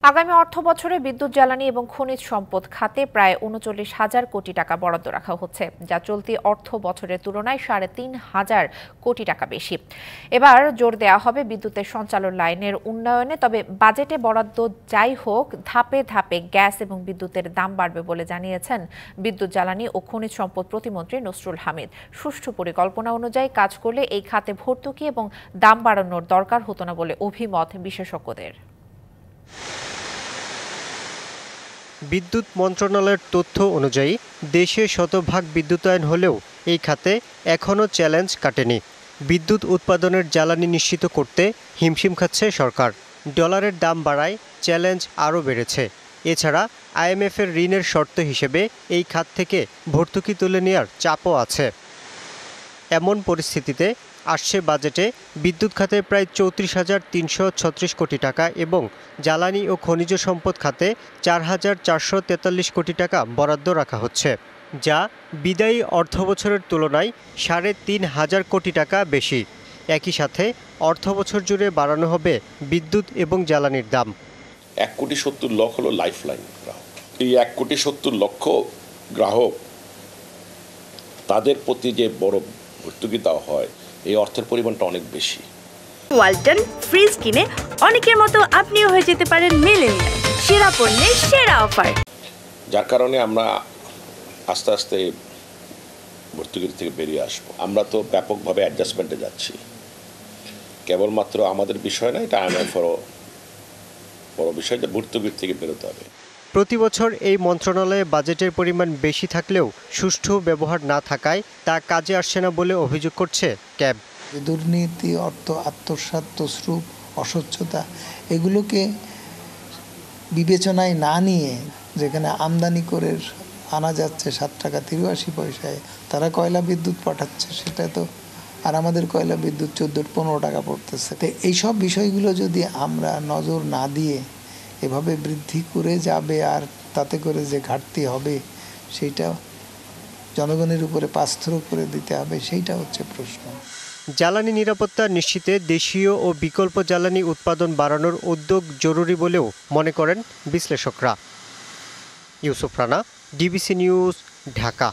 আগামী অর্থবছরে বিদ্যুৎ জ্বালানি এবং খনিজ সম্পদ খাতে প্রায় ৩৯,০০০ কোটি টাকা বরাদ্দ রাখা হচ্ছে, যা চলতি অর্থ বছরের তুলনায় ৩,৫০০ কোটি টাকা বেশি। এবার জোর দেওয়া হবে বিদ্যুতের সঞ্চালন লাইনের উন্নয়নে। তবে বাজেটে বরাদ্দ যাই হোক, ধাপে ধাপে গ্যাস এবং বিদ্যুতের দাম বাড়বে বলে জানিয়েছেন বিদ্যুৎ জ্বালানি ও খনিজ সম্পদ প্রতিমন্ত্রী নসরুল হামিদ। সুষ্ঠু পরিকল্পনা অনুযায়ী কাজ করলে এই খাতে ভর্তুকি এবং দাম বাড়ানোর দরকার হতো না বলে অভিমত বিশেষজ্ঞদের। বিদ্যুৎ মন্ত্রণালয়ের তথ্য অনুযায়ী দেশে শতভাগ বিদ্যুতায়ন হলেও এই খাতে এখনও চ্যালেঞ্জ কাটেনি। বিদ্যুৎ উৎপাদনের জ্বালানি নিশ্চিত করতে হিমশিম খাচ্ছে সরকার। ডলারের দাম বাড়ায় চ্যালেঞ্জ আরও বেড়েছে। এছাড়া আইএমএফের ঋণের শর্ত হিসেবে এই খাত থেকে ভর্তুকি তুলে নেওয়ার চাপও আছে। এমন পরিস্থিতিতে আসছে বাজেটে বিদ্যুৎ খাতে প্রায় ৩৪,৩৩৬ কোটি টাকা এবং জ্বালানি ও খনিজ সম্পদ খাতে ৪,৪৪৩ কোটি টাকা বরাদ্দ রাখা হচ্ছে, যা বিদায়ী অর্থবছরের তুলনায় ৩,৫০০ কোটি টাকা বেশি। একই সাথে অর্থবছর জুড়ে বাড়ানো হবে বিদ্যুৎ এবং জ্বালানির দাম। ১,৭০,০০,০০০ হলো লাইফলাইন গ্রাহক। এই ১,৭০,০০,০০০ গ্রাহক, তাদের প্রতি যে বড় ভর্তুকি দেওয়া হয়, এই অর্থের পরিমাণটা অনেক বেশি। ওয়ালটন ফ্রিজ কিনে অনেকের মতো আপনিও হয়ে যেতে পারেন মিলেনিয়াল, সেরা পণ্যের সেরা অফার। যার কারণে আমরা আস্তে আস্তে ভর্তুকির থেকে বেরিয়ে আসবো। আমরা তো ব্যাপকভাবে অ্যাডজাস্টমেন্টে যাচ্ছি। কেবলমাত্র আমাদের বিষয় না, এটা আইএমএফেরও বড় বিষয়, যে ভর্তুকির থেকে বেরোতে হবে। প্রতি বছর এই মন্ত্রণালয়ে বাজেটের পরিমাণ বেশি থাকলেও সুষ্ঠু ব্যবহার না থাকায় তা কাজে আসছে না বলে অভিযোগ করছে ক্যাব। দুর্নীতি, অর্থ আত্মসাৎ, তছরূপ, অস্বচ্ছতা, এগুলোকে বিবেচনায় না নিয়ে যেখানে আমদানি করে আনা যাচ্ছে 7 টাকা 83 পয়সায়, তারা কয়লা বিদ্যুৎ পাঠাচ্ছে, সেটা তো আর আমাদের কয়লা বিদ্যুৎ 14-15 টাকা পড়তেছে। তো এইসব বিষয়গুলো যদি আমরা নজর না দিয়ে এভাবে বৃদ্ধি করে যাবে আর তাতে করে যে ঘাটতি হবে সেইটা জনগণের উপরে পাথর করে দিতে হবে, সেইটা হচ্ছে প্রশ্ন। জ্বালানি নিরাপত্তা নিশ্চিতে দেশীয় ও বিকল্প জ্বালানি উৎপাদন বাড়ানোর উদ্যোগ জরুরি বলেও মনে করেন বিশ্লেষকরা। Yusuf Rana, DBC news, Dhaka.